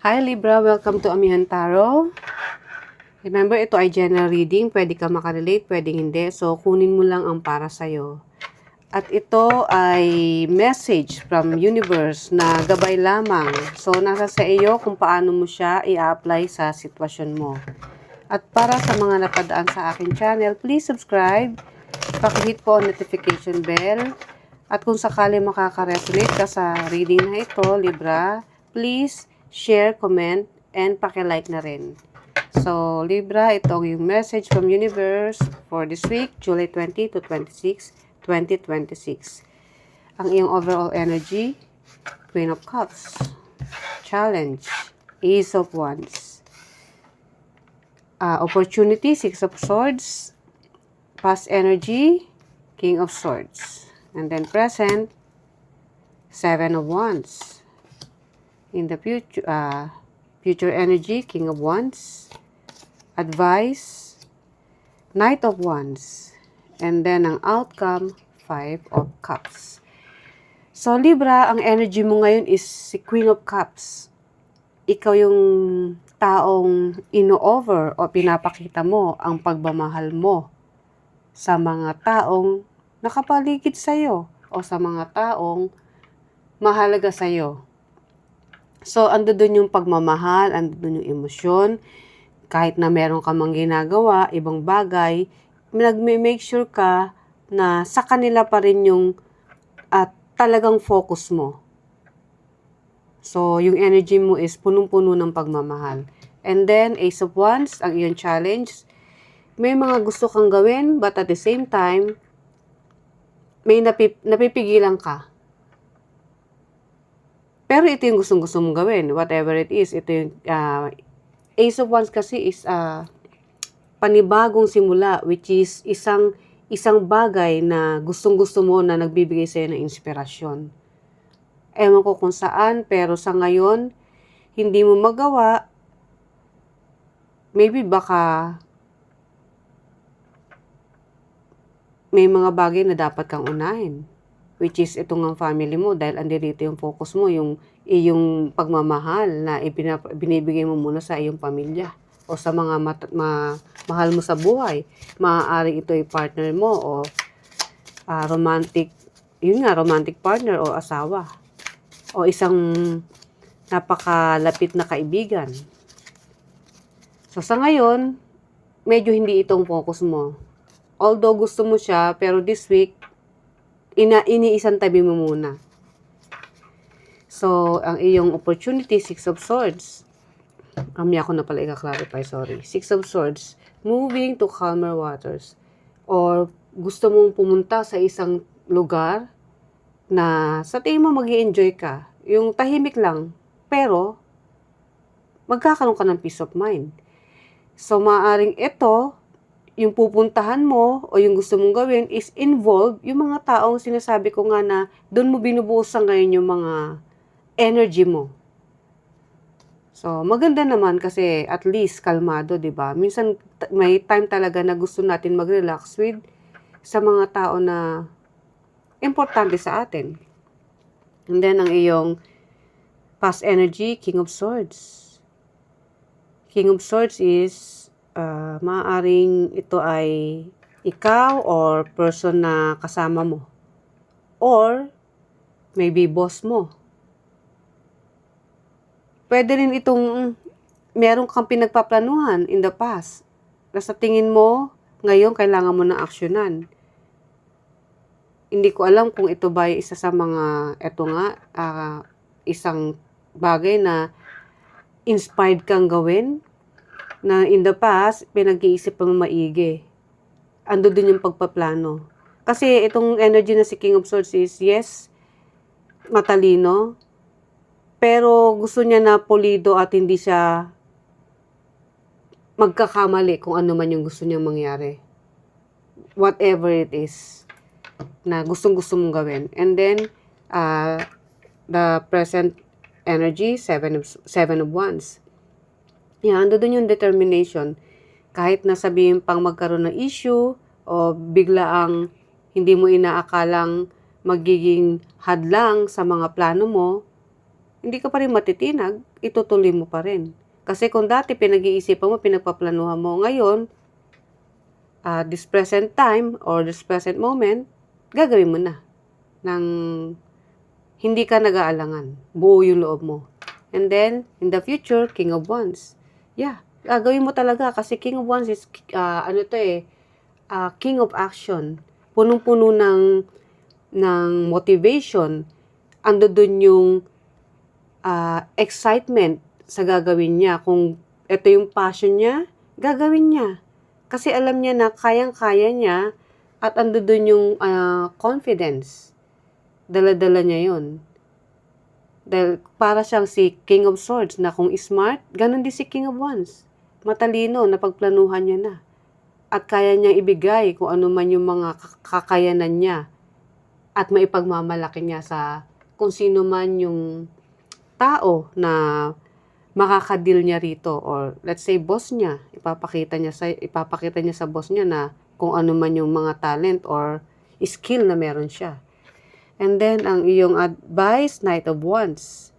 Hi Libra, welcome to Amihan Tarot. Remember, ito ay general reading. Pwede ka makarelate, pwede hindi. So, kunin mo lang ang para sa'yo. At ito ay message from universe na gabay lamang. So, nasa sa iyo kung paano mo siya i-apply sa sitwasyon mo. At para sa mga napadaan sa akin channel, please subscribe. Pakihit po ang notification bell. At kung sakali makaka-resonate ka sa reading na ito, Libra, please share, comment, and paki-like na rin. So, Libra, ito yung message from universe for this week, July 20 to 26, 2026. Ang iyong overall energy, Queen of Cups, Challenge, Ace of Wands, Opportunity, Six of Swords, Past Energy, King of Swords, and then present, Seven of Wands. In the future energy, King of Wands, Advice, Knight of Wands, and then ang outcome, Five of Cups. So Libra, ang energy mo ngayon is si Queen of Cups. Ikaw yung taong ino-over o pinapakita mo ang pagmamahal mo sa mga taong nakapaligid sa'yo o sa mga taong mahalaga sa'yo. So, ando dun yung pagmamahal, ando dun yung emosyon. Kahit na meron ka mang ginagawa, ibang bagay, nag-make sure ka na sa kanila pa rin yung talagang focus mo. So, yung energy mo is punong-puno ng pagmamahal. And then, Ace of Wands, ang iyong challenge. May mga gusto kang gawin, but at the same time, may napipigilan ka. Pero ito yung gustong-gusto mong gawin, whatever it is. Ito yung Ace of Wands kasi is panibagong simula, which is isang bagay na gustong-gusto mo na nagbibigay sa'yo ng inspirasyon. Ewan ko kung saan, pero sa ngayon, hindi mo magawa. Maybe baka may mga bagay na dapat kang unahin. Which is itong ang family mo dahil andito yung focus mo, yung iyong pagmamahal na binibigay mo muna sa iyong pamilya o sa mga mahal mo sa buhay. Maaaring ito ay partner mo o romantic partner o asawa o isang napakalapit na kaibigan. So sa ngayon, medyo hindi itong focus mo. Although gusto mo siya, pero this week, iniisang tabi mo muna. So, ang iyong opportunity, Six of Swords. Ako na pala i-clarify, sorry. Six of Swords, moving to calmer waters. Or gusto mong pumunta sa isang lugar na sa tingin mo mag-i-enjoy ka. Yung tahimik lang, pero magkakaroon ka ng peace of mind. So, maaaring ito, yung pupuntahan mo o yung gusto mong gawin is involve yung mga taong sinasabi ko nga na doon mo binubuhusan ngayon yung mga energy mo. So, maganda naman kasi at least kalmado, di ba? Minsan may time talaga na gusto natin mag-relax with sa mga tao na importante sa atin. And then, ang iyong past energy, King of Swords. King of Swords is maaaring ito ay ikaw or person na kasama mo. Or maybe boss mo. Pwede rin itong meron kang pinagpaplanuhan in the past. Na sa tingin mo, ngayon kailangan mo na aksyonan. Hindi ko alam kung ito ba ay isa sa mga, isang bagay na inspired kang gawin. Na in the past, pinag-iisip pang maigi. Ando din yung pagpaplano. Kasi itong energy na si King of Swords is, yes, matalino, pero gusto niya na pulido at hindi siya magkakamali kung ano man yung gusto niyang mangyari. Whatever it is na gustong-gusto mong gawin. And then, the present energy, Seven of Wands. Yan, doon yung determination. Kahit na sabihin pang magkaroon ng issue o bigla ang hindi mo inaakalang magiging hadlang sa mga plano mo, hindi ka pa rin matitinag itutuloy mo pa rin. Kasi kung dati pinag-iisipan mo, pinagpaplanuhan mo, ngayon, this present time or this present moment, gagawin mo na. Nang hindi ka nag-aalangan. Buo yung loob mo. And then, in the future, King of Wands. Yeah, gagawin mo talaga kasi King of Wands is, King of Action. Punong-puno ng motivation. Ando dun yung excitement sa gagawin niya. Kung ito yung passion niya, gagawin niya. Kasi alam niya na kayang-kaya niya at ando dun yung confidence. Dala-dala niya yun. Dahil para siyang si King of Swords na kung smart, ganun din si King of Wands. Matalino, napagplanuhan niya na. At kaya niyang ibigay kung ano man yung mga kakayanan niya at maipagmamalaki niya sa kung sino man yung tao na makakadil niya rito or let's say boss niya, ipapakita niya sa boss niya na kung ano man yung mga talent or skill na meron siya. And then, ang iyong advice, Knight of Wands.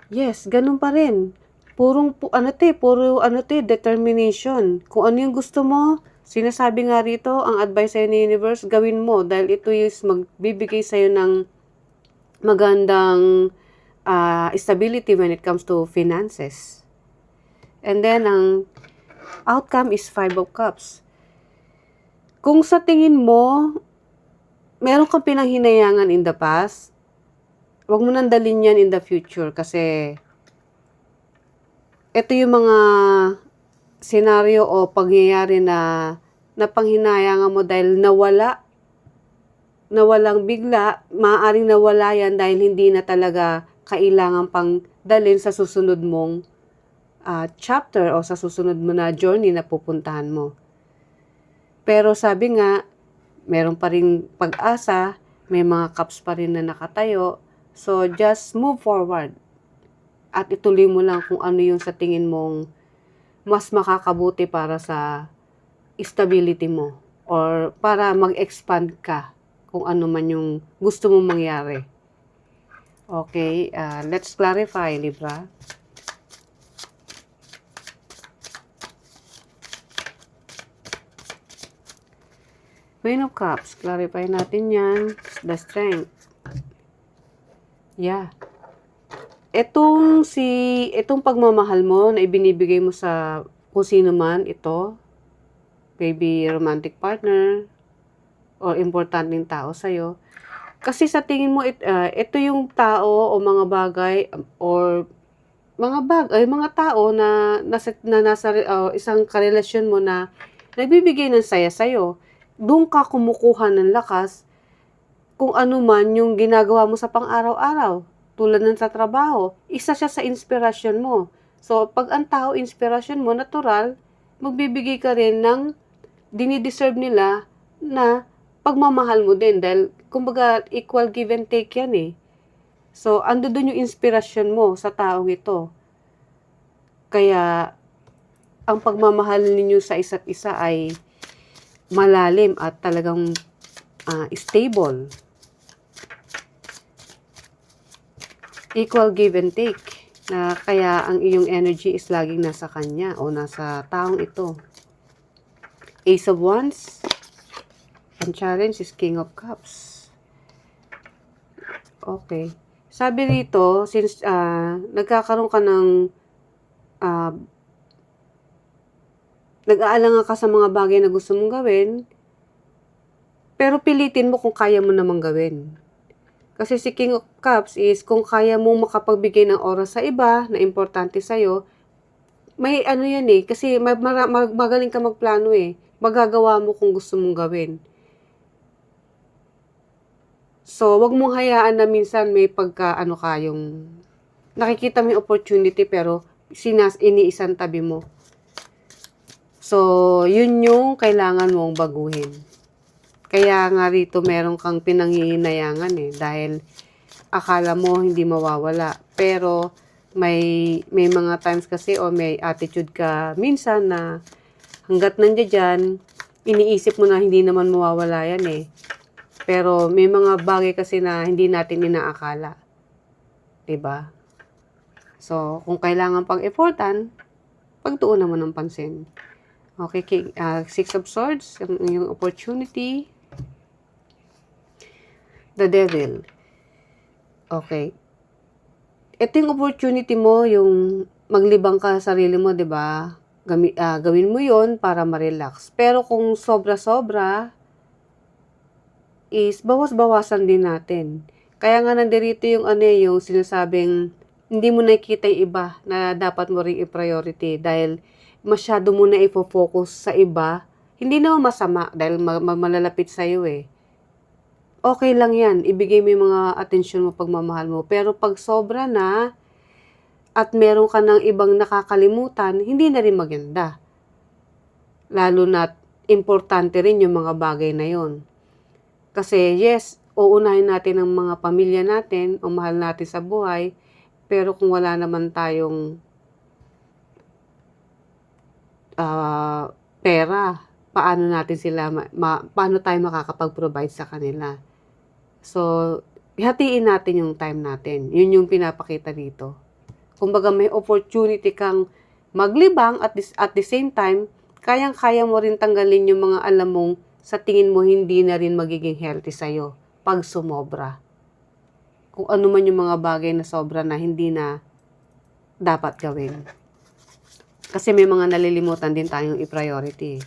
Yes, ganun pa rin. Puro determination. Kung ano yung gusto mo, sinasabi nga rito, ang advice sa'yo ni Universe, gawin mo. Dahil ito is magbibigay sa'yo ng magandang stability when it comes to finances. And then, ang outcome is 5 of Cups. Kung sa tingin mo, meron kang pinanghinayangan in the past, huwag mo nang dalhin yan in the future kasi ito yung mga senaryo o pangyayari na panghinayangan mo dahil nawalang bigla, maaaring nawala yan dahil hindi na talaga kailangan pang dalhin sa susunod mong chapter o sa susunod mo na journey na pupuntahan mo. Pero sabi nga, meron pa rin pag-asa, may mga cups pa rin na nakatayo. So, just move forward. At ituloy mo lang kung ano yung sa tingin mong mas makakabuti para sa stability mo. Or para mag-expand ka kung ano man yung gusto mong mangyari. Okay, let's clarify, Libra. Queen of Cups, clarify natin yan. The Strength. Yeah. Itong pagmamahal mo na ibinibigay mo sa kung sino man ito, maybe romantic partner, or importanteng tao sa'yo. Kasi sa tingin mo, ito yung tao o mga bagay, or mga tao na nasa isang karelasyon mo na nagbibigay ng saya sa'yo. Doon ka kumukuha ng lakas kung ano man yung ginagawa mo sa pang-araw-araw. Tulad ng sa trabaho, isa siya sa inspirasyon mo. So, pag ang tao inspirasyon mo, natural, magbibigay ka rin ng dinideserve nila na pagmamahal mo din. Dahil, kumbaga, equal give and take yan eh. So, ando dun yung inspirasyon mo sa taong ito. Kaya, ang pagmamahal ninyo sa isa't isa ay malalim at talagang stable. Equal give and take. Kaya ang iyong energy is laging nasa kanya o nasa taong ito. Ace of Wands. Ang challenge is King of Cups. Okay. Sabi rito, since nagkakaroon ka ng nag-aalangan ka sa mga bagay na gusto mong gawin, pero pilitin mo kung kaya mo namang gawin. Kasi si King of Cups is kung kaya mo makapagbigay ng oras sa iba na importante sa'yo, may ano yan eh, kasi magaling ka magplano eh. Magagawa mo kung gusto mong gawin. So, wag mong hayaan na minsan may yung nakikita mo yung opportunity pero iniisang tabi mo. So, yun yung kailangan mong baguhin. Kaya nga rito meron kang pinanghihinayangan eh. Dahil akala mo hindi mawawala. Pero may mga times kasi o may attitude ka minsan na hanggat nandiyan dyan, iniisip mo na hindi naman mawawala yan eh. Pero may mga bagay kasi na hindi natin inaakala. 'Di ba? So, kung kailangan pag-effortan, pagtuunan mo ng pansin. Okay, Six of Swords, yung opportunity. The Devil. Okay. Ito yung opportunity mo, yung maglibang ka sa sarili mo, di ba? Gawin mo yon para ma-relax. Pero kung sobra-sobra, is bawas-bawasan din natin. Kaya nga nandirito yung yung sinasabing hindi mo nakikita yung iba na dapat mo ring i-priority dahil masyado mo na i-focus sa iba. Hindi naman masama dahil malalapit sa'yo eh. Okay lang yan, ibigay mo yung mga atensyon mo, pagmamahal mo. Pero pag sobra na at meron ka ng ibang nakakalimutan, hindi na rin maganda. Lalo na importante rin yung mga bagay na yon. Kasi yes, uunahin natin ang mga pamilya natin, ang mahal natin sa buhay, pero kung wala naman tayong pera, paano natin sila, paano tayo makakapag-provide sa kanila? So, hatiin natin yung time natin. Yun yung pinapakita dito. Kumbaga may opportunity kang maglibang at the same time, kayang-kaya mo rin tanggalin yung mga alam mong sa tingin mo hindi na rin magiging healthy sa'yo pag sumobra. Kung ano man yung mga bagay na sobra na hindi na dapat gawin. Kasi may mga nalilimutan din tayong i-priority.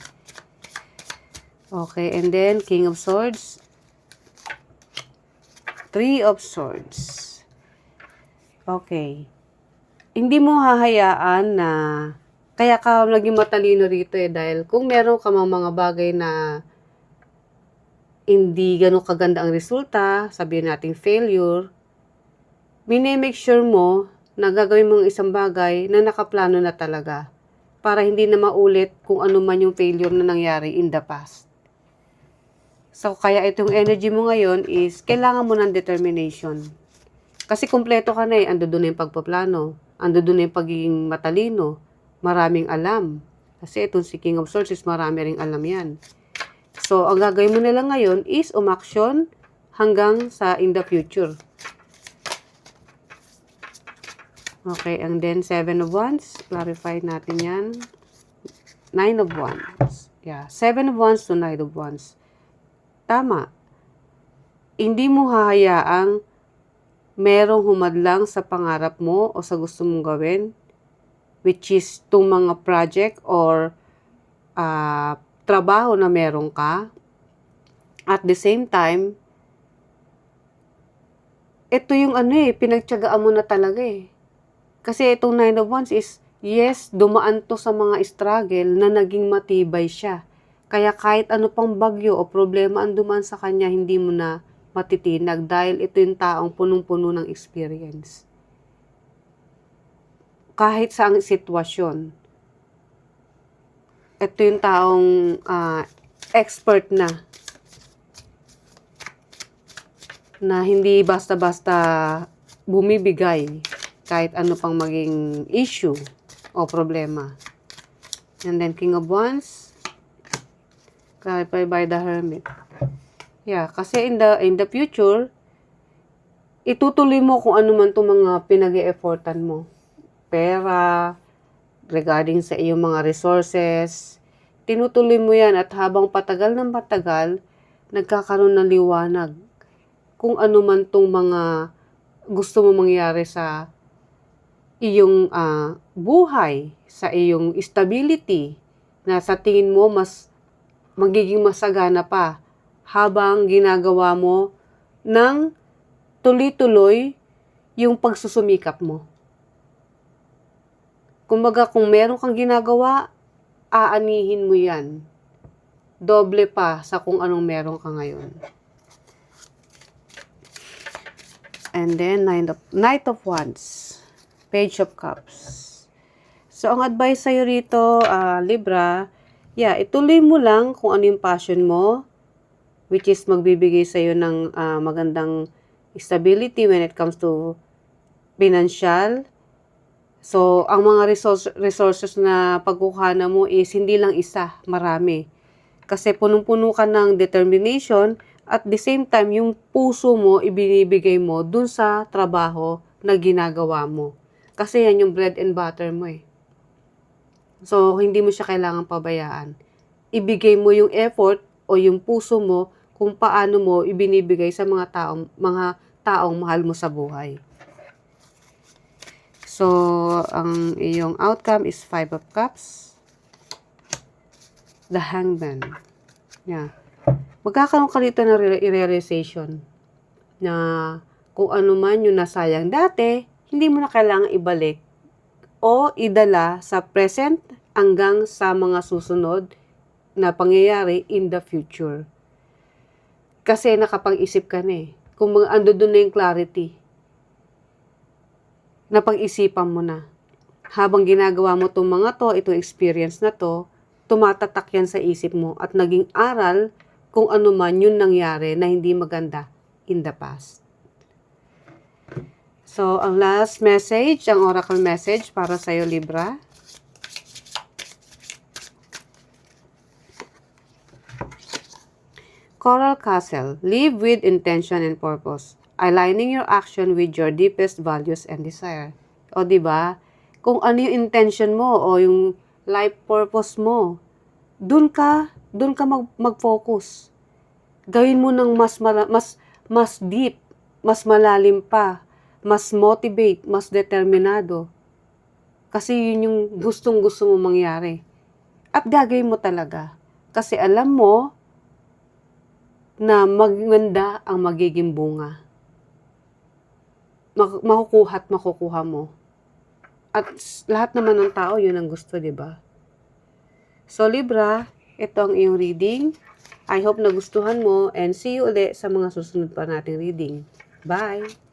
Okay, and then King of Swords. Three of Swords. Okay. Hindi mo hahayaan na kaya ka naging matalino rito dahil kung meron ka mga bagay na hindi ganun kaganda ang resulta, sabihin natin failure, make sure mo na gagawin mong isang bagay na nakaplano na talaga para hindi na maulit kung ano man yung failure na nangyari in the past. So, kaya itong energy mo ngayon is kailangan mo ng determination. Kasi kumpleto ka na ando doon na yung pagpaplano, ando doon na yung pagiging matalino, maraming alam. Kasi itong si King of Swords is marami ring alam yan. So, ang gagawin mo na lang ngayon is umaksyon hanggang sa in the future. Okay, and then 7 of Wands. Clarify natin yan. 9 of Wands. Yeah, 7 of Wands to 9 of Wands. Tama. Hindi mo hahayaang merong humadlang sa pangarap mo o sa gusto mong gawin, which is itong mga project or trabaho na meron ka. At the same time, ito yung pinagtiyagaan mo na talaga eh. Kasi itong 9 of Wands is, yes, dumaan to sa mga struggle na naging matibay siya. Kaya kahit ano pang bagyo o problema ang dumaan sa kanya, hindi mo na matitinag dahil ito yung taong punong-puno ng experience. Kahit sa ang sitwasyon. Ito yung taong expert na hindi basta-basta bumibigay kahit ano pang maging issue o problema. And then King of Wands, clarified by the Hermit. Yeah, kasi in the future, itutuloy mo kung ano man itong mga pinag-e-effortan mo. Pera, regarding sa iyong mga resources, tinutuloy mo yan at habang patagal ng patagal, nagkakaroon ng liwanag kung ano man itong mga gusto mo mangyari sa iyong buhay, sa iyong stability, na sa tingin mo mas magiging masagana pa habang ginagawa mo ng tuloy-tuloy yung pagsusumikap mo. Kumbaga, kung meron kang ginagawa, aanihin mo yan. Doble pa sa kung anong meron ka ngayon. And then, Knight of Wands. Page of Cups. So, ang advice sa'yo rito, Libra, ituloy mo lang kung ano yung passion mo, which is magbibigay sa'yo ng magandang stability when it comes to financial. So, ang mga resources na pagkukuhanan mo is hindi lang isa, marami. Kasi punong-puno ka ng determination at the same time, yung puso mo, ibinibigay mo dun sa trabaho na ginagawa mo. Kasi yan yung bread and butter mo eh. So, hindi mo siya kailangang pabayaan. Ibigay mo yung effort o yung puso mo kung paano mo ibinibigay sa mga taong mahal mo sa buhay. So, ang iyong outcome is 5 of Cups. The Hangman. Yeah. Magkakaroon ka dito ng realization na kung ano man yung nasayang dati, hindi mo na kailangang ibalik o idala sa present hanggang sa mga susunod na pangyayari in the future. Kasi nakapag-isip ka na eh. Kung ando doon na yung clarity, napag-isipan mo na. Habang ginagawa mo itong mga to, itong experience na to, tumatatak yan sa isip mo at naging aral kung ano man yung nangyari na hindi maganda in the past. So, ang last message, ang oracle message para sa'yo, Libra. Coral Castle, live with intention and purpose, aligning your action with your deepest values and desire. O, diba? Kung ano yung intention mo o yung life purpose mo, dun ka mag-focus. Gawin mo ng mas deep, mas malalim pa, mas motivate, mas determinado. Kasi yun yung gustong-gusto mo mangyari. At gagawin mo talaga. Kasi alam mo na maganda ang magiging bunga. Makukuha at makukuha mo. At lahat naman ng tao, yun ang gusto, di ba? So, Libra, ito ang iyong reading. I hope nagustuhan mo and see you ulit sa mga susunod pa nating reading. Bye!